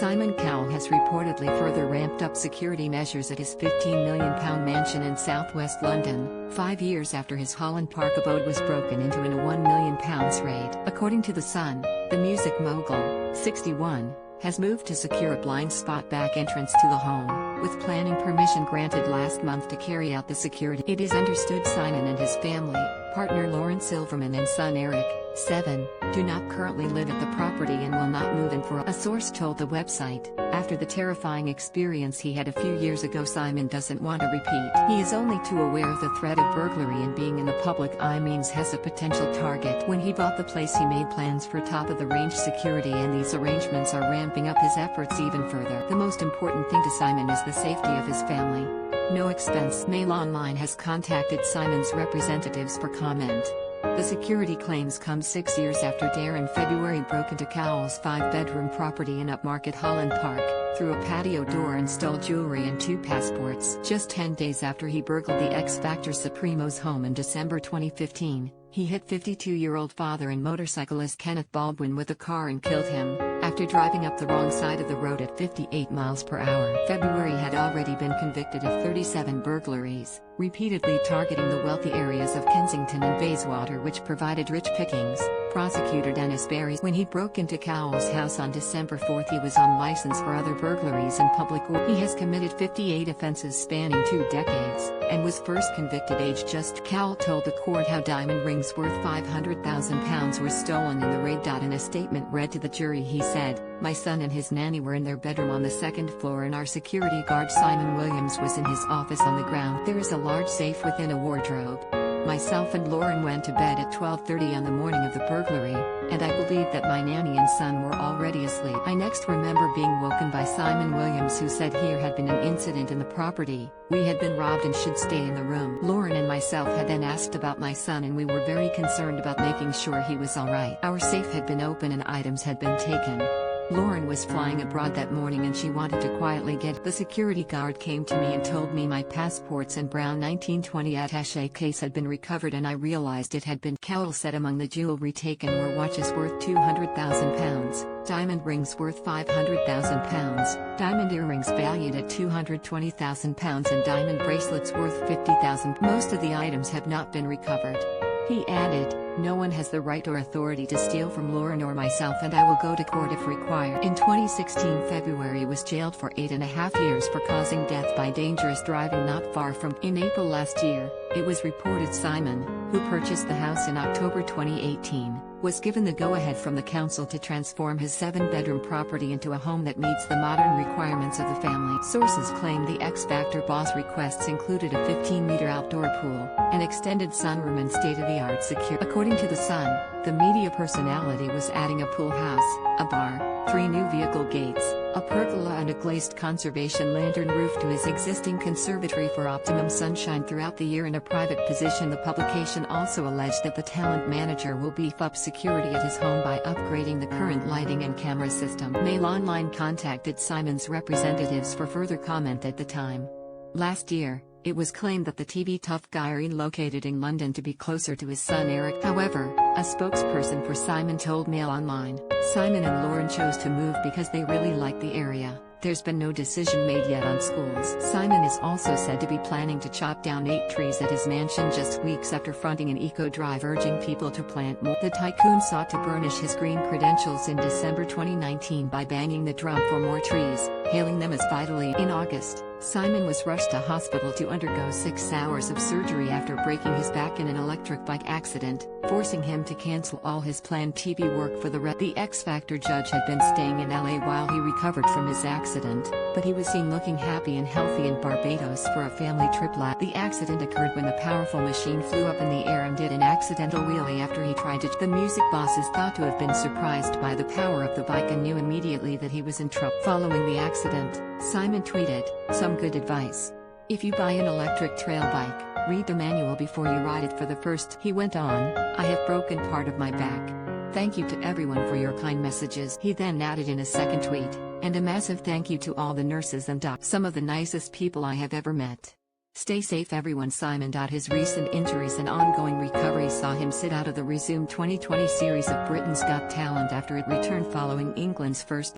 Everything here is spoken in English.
Simon Cowell has reportedly further ramped up security measures at his £15 million mansion in southwest London, 5 years after his Holland Park abode was broken into in a £1 million raid. According to The Sun, the music mogul, 61, has moved to secure a blind spot back entrance to the home, with planning permission granted last month to carry out the security. It is understood Simon and his family, partner Lauren Silverman and son Eric, 7, do not currently live at the property and will not move in for a source told the website. After the terrifying experience he had a few years ago, Simon doesn't want to repeat. He is only too aware of the threat of burglary, and being in the public eye means has a potential target. When he bought the place he made plans for top-of-the-range security, and these arrangements are ramping up his efforts even further. The most important thing to Simon is the safety of his family. No expense. Mail Online has contacted Simon's representatives for comment. The security claims come 6 years after Dare in February broke into Cowell's 5-bedroom property in upmarket Holland Park, through a patio door and stole jewelry and 2 passports. Just 10 days after he burgled the X Factor Supremo's home in December 2015, he hit 52-year-old father and motorcyclist Kenneth Baldwin with a car and killed him, after driving up the wrong side of the road at 58 miles per hour. February had already been convicted of 37 burglaries, repeatedly targeting the wealthy areas of Kensington and Bayswater, which provided rich pickings. Prosecutor Dennis Berry. When he broke into Cowell's house on December 4, he was on license for other burglaries and public order. He has committed 58 offenses spanning 2 decades, and was first convicted aged just. Cowell told the court how diamond rings worth £500,000 were stolen in the raid. In a statement read to the jury he said, "My son and his nanny were in their bedroom on the 2nd floor, and our security guard Simon Williams was in his office on the ground. There is a large safe within a wardrobe. Myself and Lauren went to bed at 12:30 on the morning of the burglary, and I believe that my nanny and son were already asleep. I next remember being woken by Simon Williams, who said here had been an incident in the property, we had been robbed and should stay in the room. Lauren and myself had then asked about my son, and we were very concerned about making sure he was alright. Our safe had been open and items had been taken. Lauren was flying abroad that morning and she wanted to quietly get. The security guard came to me and told me my passports and brown 1920 attaché case had been recovered, and I realized it had been." Cowell said among the jewelry taken were watches worth £200,000, diamond rings worth £500,000, diamond earrings valued at £220,000, and diamond bracelets worth £50,000. Most of the items have not been recovered. He added, "No one has the right or authority to steal from Lauren or myself, and I will go to court if required." In 2016, February was jailed for 8.5 years for causing death by dangerous driving not far from. In April last year, it was reported Simon, who purchased the house in October 2018, was given the go-ahead from the council to transform his 7-bedroom property into a home that meets the modern requirements of the family. Sources claim the X Factor boss requests included a 15-meter outdoor pool, an extended sunroom and state-of-the-art security. According to The Sun, the media personality was adding a pool house, a bar, 3 new vehicle gates, a pergola and a glazed conservation lantern roof to his existing conservatory for optimum sunshine throughout the year. In a private position, the publication also alleged that the talent manager will beef up security at his home by upgrading the current lighting and camera system. Mail Online contacted Simon's representatives for further comment at the time. Last year, it was claimed that the TV tough guy relocated in London to be closer to his son Eric. However, a spokesperson for Simon told Mail Online, Simon and Lauren chose to move because they really like the area. There's been no decision made yet on schools. Simon is also said to be planning to chop down 8 trees at his mansion just weeks after fronting an eco-drive urging people to plant more. The tycoon sought to burnish his green credentials in December 2019 by banging the drum for more trees, hailing them as vitally. In August, Simon was rushed to hospital to undergo 6 hours of surgery after breaking his back in an electric bike accident, forcing him to cancel all his planned TV work for the The X Factor judge had been staying in LA while he recovered from his accident, but he was seen looking happy and healthy in Barbados for a family trip. The accident occurred when the powerful machine flew up in the air and did an accidental wheelie after he tried to. The music boss is thought to have been surprised by the power of the bike and knew immediately that he was in trouble. Following the accident, Simon tweeted, "Some good advice. If you buy an electric trail bike, read the manual before you ride it for the first." He went on, "I have broken part of my back. Thank you to everyone for your kind messages." He then added in a second tweet, "And a massive thank you to all the nurses and docs. Some of the nicest people I have ever met. Stay safe everyone." Simon. His recent injuries and ongoing recovery saw him sit out of the resumed 2020 series of Britain's Got Talent after it returned following England's first